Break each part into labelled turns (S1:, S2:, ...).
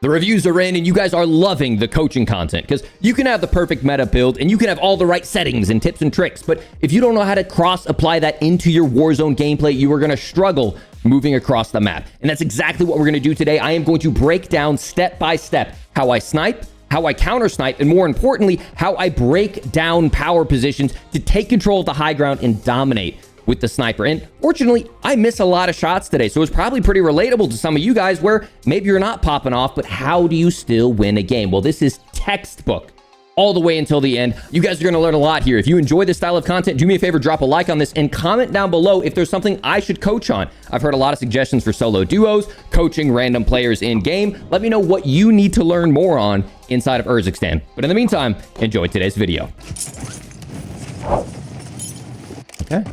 S1: The reviews are in and you guys are loving the coaching content because you can have the perfect meta build and you can have all the right settings and tips and tricks. But if you don't know how to cross apply that into your Warzone gameplay, you are going to struggle moving across the map. And that's exactly what we're going to do today. I am going to break down step by step how I snipe, how I counter snipe, and more importantly, how I break down power positions to take control of the high ground and dominate with the sniper. And fortunately, I miss a lot of shots today, so it's probably pretty relatable to some of you guys where maybe you're not popping off, but how do you still win a game? Well, this is textbook all the way until the end. You guys are going to learn a lot here. If you enjoy this style of content, do me a favor, drop a like on this and comment down below if there's something I should coach on. I've heard a lot of suggestions for solo duos, coaching random players in game. Let me know what you need to learn more on inside of Urzikstan. But in the meantime, enjoy today's video. Okay,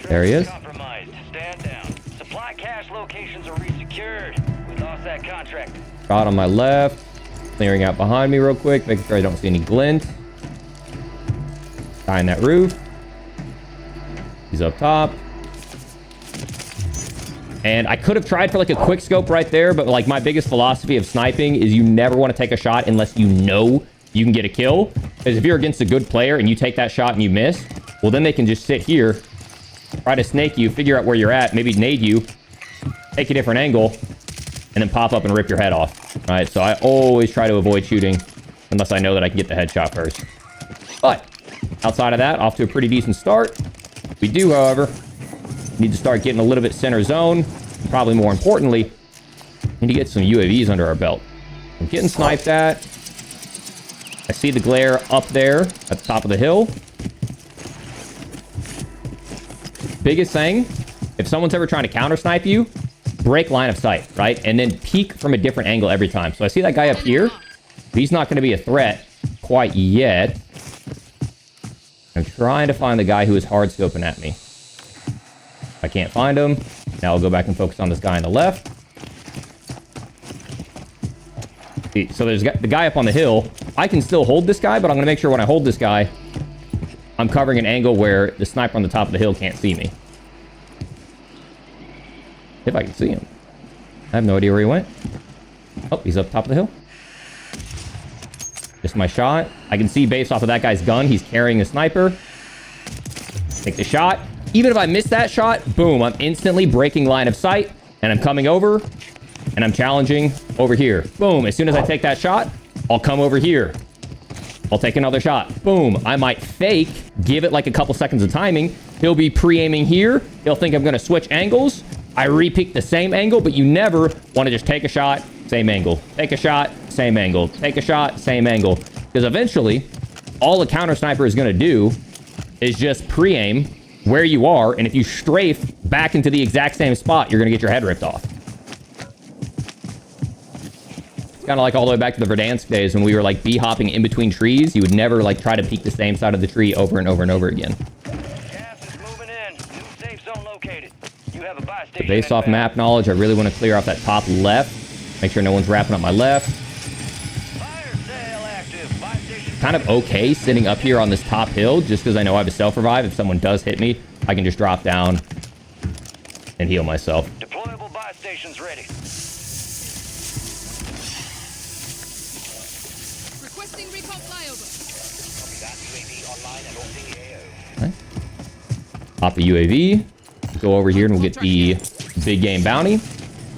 S1: there he is.
S2: Stand down. Supply cache locations are resecured. We lost that contract.
S1: Shot on my left. Clearing out behind me real quick, making sure I don't see any glint. Guy in that roof. He's up top. And I could have tried for like a quick scope right there, but like my biggest philosophy of sniping is you never want to take a shot unless you know you can get a kill. Because if you're against a good player and you take that shot and you miss, well, then they can just sit here, try to snake you, figure out where you're at, maybe nade you, take a different angle, and then pop up and rip your head off. All right, so I always try to avoid shooting unless I know that I can get the headshot first. But outside of that, off to a pretty decent start. We do, however, need to start getting a little bit center zone. Probably more importantly, need to get some UAVs under our belt. I'm getting sniped at. I see the glare up there at the top of the hill. Biggest thing, if someone's ever trying to counter snipe you, break line of sight, right? And then peek from a different angle every time. So I see that guy up here. He's not going to be a threat quite yet. I'm trying to find the guy who is hard scoping at me. I can't find him. Now I'll go back and focus on this guy on the left. So there's the guy up on the hill. I can still hold this guy, but I'm going to make sure when I hold this guy, I'm covering an angle where the sniper on the top of the hill can't see me. If I can see him. I have no idea where he went. Oh, he's up top of the hill. Just my shot. I can see based off of that guy's gun, he's carrying a sniper. Take the shot. Even if I miss that shot, boom, I'm instantly breaking line of sight. And I'm coming over. And I'm challenging over here. Boom, as soon as I take that shot, I'll come over here. I'll take another shot. Boom. I might fake, give it like a couple seconds of timing. He'll be pre-aiming here. He'll think I'm going to switch angles. I re-peek the same angle, but you never want to just take a shot, same angle. Take a shot, same angle. Take a shot, same angle. Because eventually, all a counter sniper is going to do is just pre-aim where you are. And if you strafe back into the exact same spot, you're going to get your head ripped off. Kind of like all the way back to the Verdansk days when we were like bee hopping in between trees. You would never like try to peek the same side of the tree over and over and over again.
S2: Gas is moving in. New safe zone located. You have a buy station.
S1: Based off map knowledge, I really want to clear off that top left. Make sure no one's wrapping up my left.
S2: Fire sale active. Buy station.
S1: Kind of okay sitting up here on this top hill just because I know I have a self-revive. If someone does hit me, I can just drop down and heal myself.
S2: Deployable buy stations ready.
S3: Requesting recon flyover.
S1: Okay. Pop the UAV. Go over here and we'll get the big game bounty.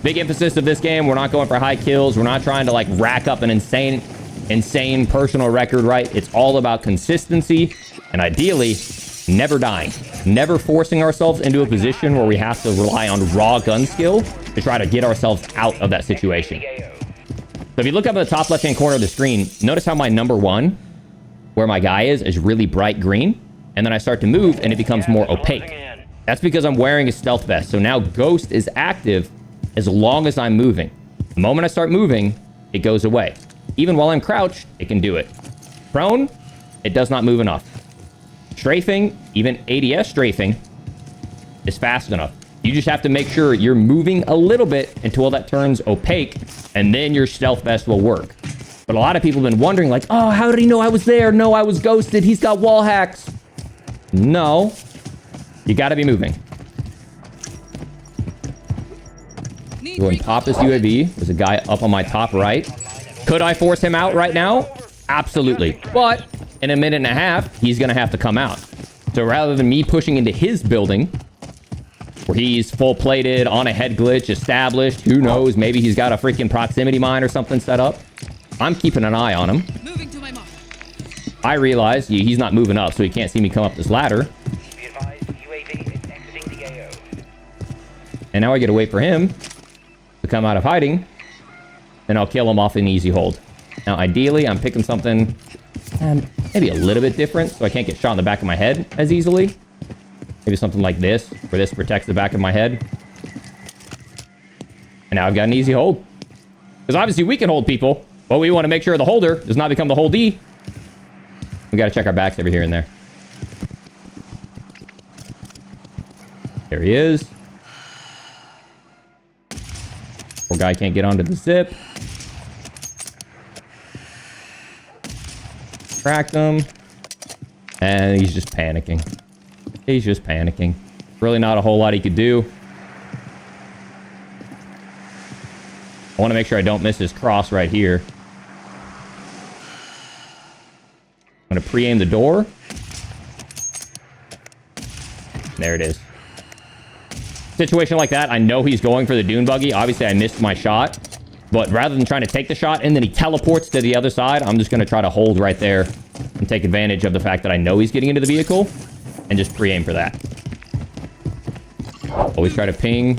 S1: Big emphasis of this game, we're not going for high kills. We're not trying to like rack up an insane personal record, right? It's all about consistency and ideally never dying. Never forcing ourselves into a position where we have to rely on raw gun skill to try to get ourselves out of that situation. So if you look up at the top left-hand corner of the screen, notice how my number one, where my guy is really bright green. And then I start to move and it becomes more opaque. That's because I'm wearing a stealth vest. So now Ghost is active as long as I'm moving. The moment I start moving, it goes away. Even while I'm crouched, it can do it. Prone, it does not move enough. Strafing, even ADS strafing, is fast enough. You just have to make sure you're moving a little bit until that turns opaque, and then your stealth vest will work. But a lot of people have been wondering, like, oh, how did he know I was there? No, I was ghosted. He's got wall hacks. No. You got to be moving. Go and pop this UAV. There's a guy up on my top right. Could I force him out right now? Absolutely. But in a minute and a half, he's going to have to come out. So rather than me pushing into his building, where he's full plated, on a head glitch, established, who knows, maybe he's got a freaking proximity mine or something set up, I'm keeping an eye on him.
S3: Moving to my mark.
S1: I realize he's not moving up, so he can't see me come up this ladder.
S2: Be advised, UAV is exiting the AO.
S1: And now I get to wait for him to come out of hiding. Then I'll kill him off an easy hold. Now, ideally, I'm picking something maybe a little bit different, so I can't get shot in the back of my head as easily. Maybe something like this, where this protects the back of my head. And now I've got an easy hold. Because obviously we can hold people, but we want to make sure the holder does not become the holdee. We got to check our backs every here and there. There he is. Poor guy can't get onto the zip. Cracked him. And he's just panicking. He's just panicking. Really not a whole lot he could do. I want to make sure I don't miss his cross right here. I'm going to pre-aim the door. There it is. Situation like that, I know he's going for the dune buggy. Obviously, I missed my shot. But rather than trying to take the shot and then he teleports to the other side, I'm just going to try to hold right there and take advantage of the fact that I know he's getting into the vehicle and just pre-aim for that. Always try to ping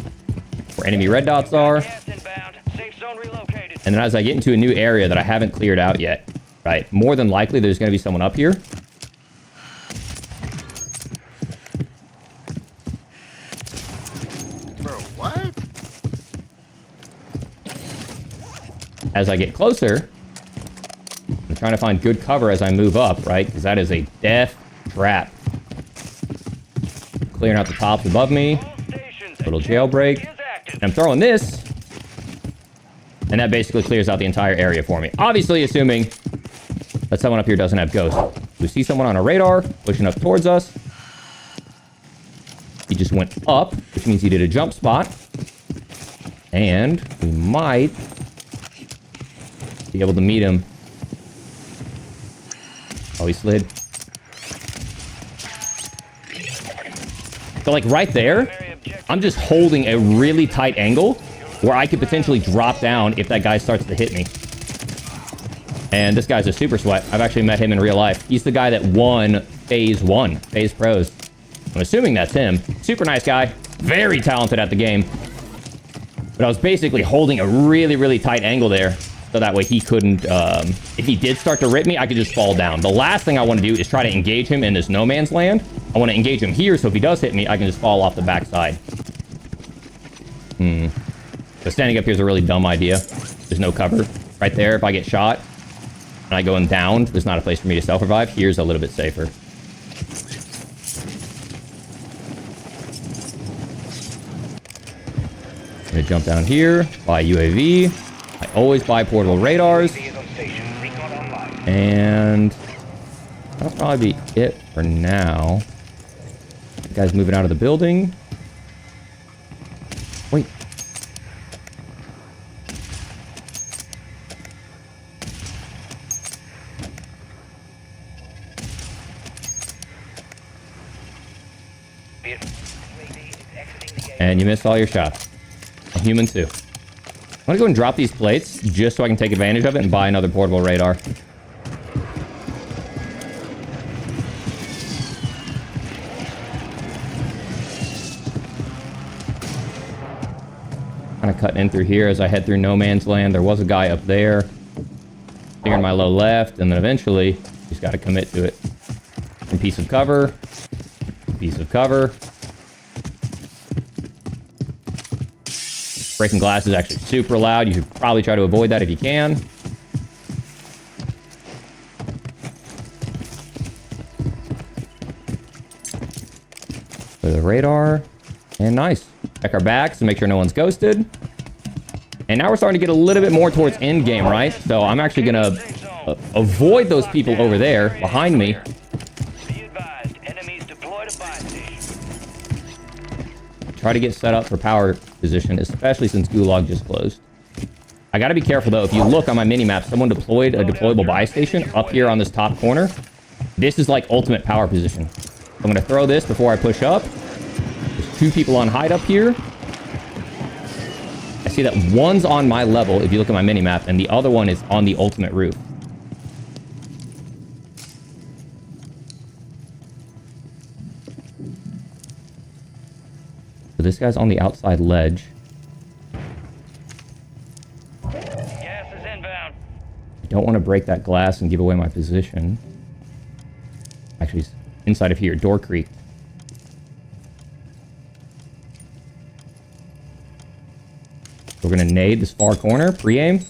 S1: where enemy red dots are.
S2: Gas inbound. Safe zone relocated.
S1: And then as I get into a new area that I haven't cleared out yet, right, more than likely there's going to be someone up here.
S4: Bro, what?
S1: As I get closer, I'm trying to find good cover as I move up, right? Because that is a death trap. Clearing out the tops above me.
S2: All stations.
S1: Little jailbreak.
S2: Is active.
S1: And I'm throwing this. And that basically clears out the entire area for me. Obviously, assuming that someone up here doesn't have ghost. We see someone on a radar pushing up towards us. He just went up, which means he did a jump spot. And we might be able to meet him. Oh, he slid. So, like, right there, I'm just holding a really tight angle where I could potentially drop down if that guy starts to hit me. And this guy's a super sweat. I've actually met him in real life. He's the guy that won Phase 1, Phase Pros. I'm assuming that's him. Super nice guy. Very talented at the game. But I was basically holding a really, really tight angle there. So that way he couldn't, if he did start to rip me, I could just fall down. The last thing I want to do is try to engage him in this no man's land. I want to engage him here, so if he does hit me, I can just fall off the backside. So standing up here is a really dumb idea. There's no cover. Right there, if I get shot and I go in down, there's not a place for me to self-revive. Here's a little bit safer. I'm going to jump down here, buy UAV. I always buy portable radars. And that'll probably be it for now. The guy's moving out of the building. Wait. And you missed all your shots. I'm human too. I'm gonna go and drop these plates just so I can take advantage of it and buy another portable radar. Kind of cutting in through here as I head through no man's land. There was a guy up there. Clearing my low left, and then eventually just got to commit to it. And piece of cover. Piece of cover. Breaking glass is actually super loud. You should probably try to avoid that if you can. There's a radar. And nice. Check our backs to make sure no one's ghosted. And now we're starting to get a little bit more towards end game, right? So I'm actually going to avoid those people over there behind me.
S2: Be advised, enemies deployed a buy station.
S1: Try to get set up for power position, especially since Gulag just closed. I gotta be careful though. If you look on my mini-map, someone deployed a deployable buy station up here on this top corner. This is like ultimate power position. I'm gonna throw this before I push up. There's 2 people on hide up here. I see that one's on my level, if you look at my mini-map, and the other one is on the ultimate roof. So this guy's on the outside ledge.
S2: Gas is inbound.
S1: I don't want to break that glass and give away my position. Actually, he's inside of here. Door creek. We're going to nade this far corner. Pre-aim.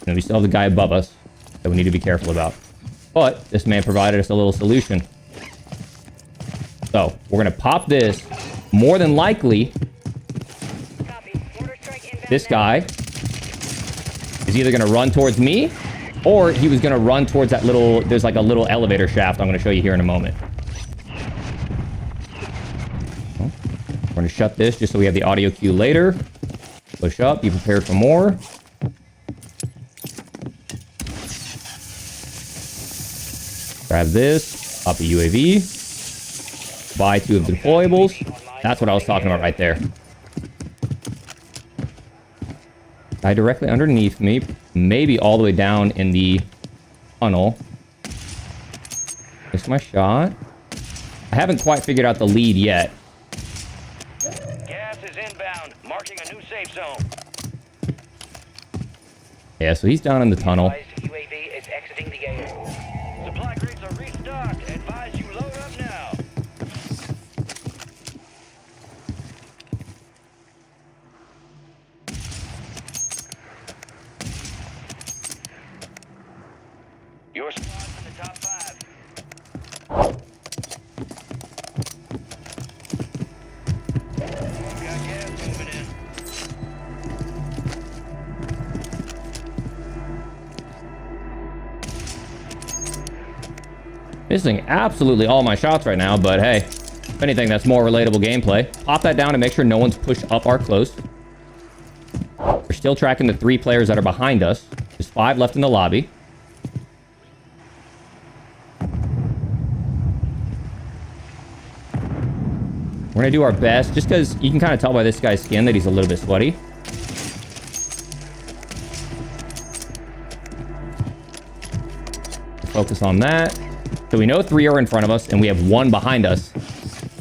S1: And we still have the guy above us that we need to be careful about. But this man provided us a little solution. So we're going to pop this. More than likely, this guy is either going to run towards me, or he was going to run towards that little... There's like a little elevator shaft I'm going to show you here in a moment. We're going to shut this just so we have the audio cue later. Push up. Be prepared for more. Grab this. Up a UAV. Buy 2 of the deployables. That's what I was talking about right there. Guy directly underneath me. Maybe all the way down in the tunnel. Missed my shot. I haven't quite figured out the lead yet.
S2: Gas is inbound. Marking a new safe zone.
S1: Yeah, so he's down in the tunnel.
S2: UAV is exiting the AO. Supply crates are restocked. Advise you load up now. Your squad's in the top 5. Got gas moving in.
S1: Missing absolutely all my shots right now, but hey, if anything, that's more relatable gameplay. Pop that down and make sure no one's pushed up our close. We're still tracking the 3 players that are behind us. There's 5 left in the lobby. We're going to do our best, just because you can kind of tell by this guy's skin that he's a little bit sweaty. Focus on that. So we know 3 are in front of us, and we have 1 behind us.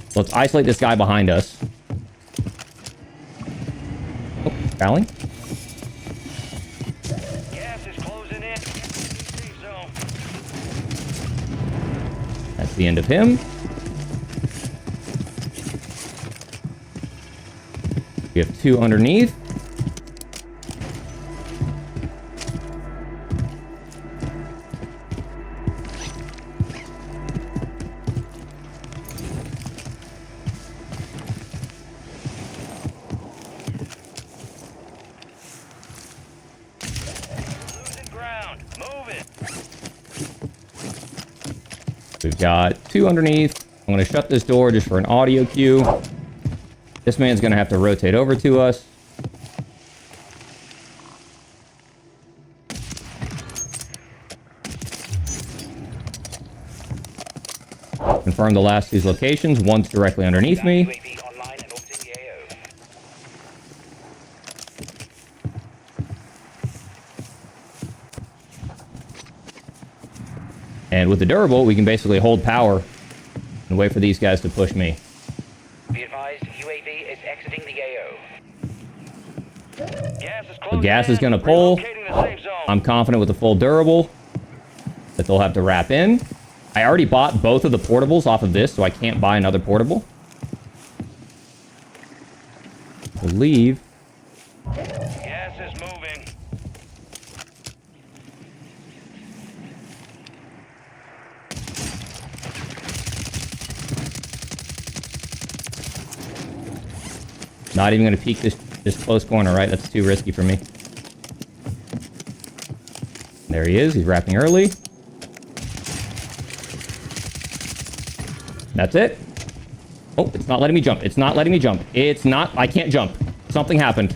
S1: So let's isolate this guy behind us. Oh, fouling.
S2: Gas is closing in. Safe zone.
S1: That's the end of him. We have 2 underneath.
S2: Losing ground. Move it.
S1: We've got 2 underneath. I'm going to shut this door just for an audio cue. This man's going to have to rotate over to us. Confirm the last 2 locations. One's directly underneath me.
S2: UAV online and orbiting the AO.
S1: And with the durable, we can basically hold power and wait for these guys to push me.
S2: Be advised, UAV is exiting the AO. Gas is
S1: The
S2: closing
S1: gas is
S2: in.
S1: going to pull.
S2: Relocating the safe zone.
S1: I'm confident with the full durable that they'll have to wrap in. I already bought both of the portables off of this, so I can't buy another portable. I believe.
S2: Gas is moving.
S1: Not even going to peek this close corner, right? That's too risky for me. There he is. He's wrapping early. That's it. Oh, it's not letting me jump. It's not letting me jump. It's not. I can't jump. Something happened.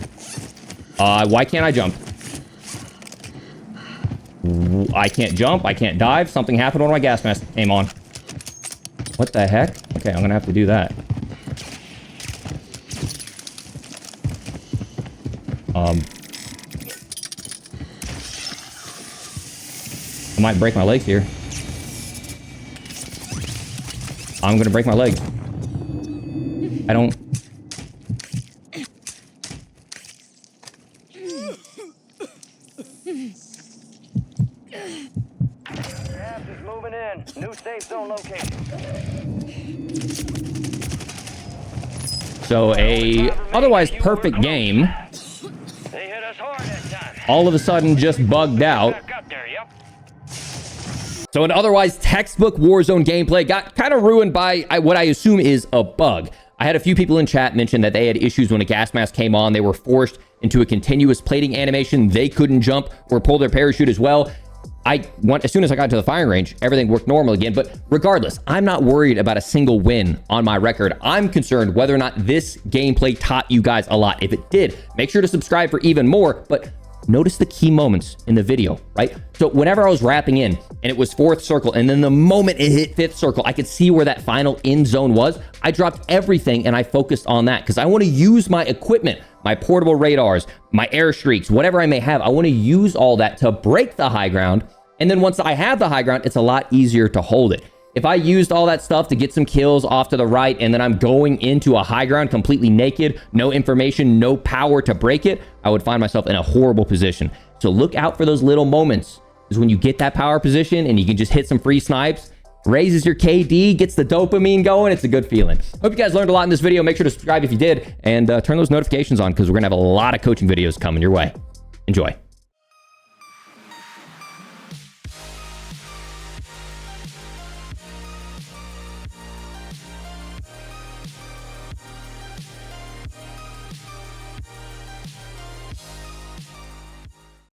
S1: Why can't I jump? I can't jump. I can't dive. Something happened when my gas mask came on. What the heck? Okay, I'm gonna have to do that. I might break my legs here. I'm gonna break my legs. I don't...
S2: Gas is moving in. New safe zone location.
S1: So a otherwise perfect game,
S2: They hit us hard that time.
S1: all of a sudden just bugged out.
S2: Back up there, yep.
S1: So an otherwise textbook Warzone gameplay got kind of ruined by what I assume is a bug. I had a few people in chat mention that they had issues when a gas mask came on. They were forced into a continuous plating animation. They couldn't jump or pull their parachute as well. As soon as I got to the firing range, everything worked normal again. But regardless, I'm not worried about a single win on my record. I'm concerned whether or not this gameplay taught you guys a lot. If it did, make sure to subscribe for even more. But notice the key moments in the video, right? So whenever I was wrapping in and it was 4th circle, and then the moment it hit 5th circle, I could see where that final end zone was. I dropped everything and I focused on that because I want to use my equipment, my portable radars, my air streaks, whatever I may have. I want to use all that to break the high ground. And then once I have the high ground, it's a lot easier to hold it. If I used all that stuff to get some kills off to the right, and then I'm going into a high ground completely naked, no information, no power to break it, I would find myself in a horrible position. So look out for those little moments, because when you get that power position and you can just hit some free snipes, raises your KD, gets the dopamine going. It's a good feeling. Hope you guys learned a lot in this video. Make sure to subscribe if you did, and turn those notifications on, because we're gonna have a lot of coaching videos coming your way. Enjoy.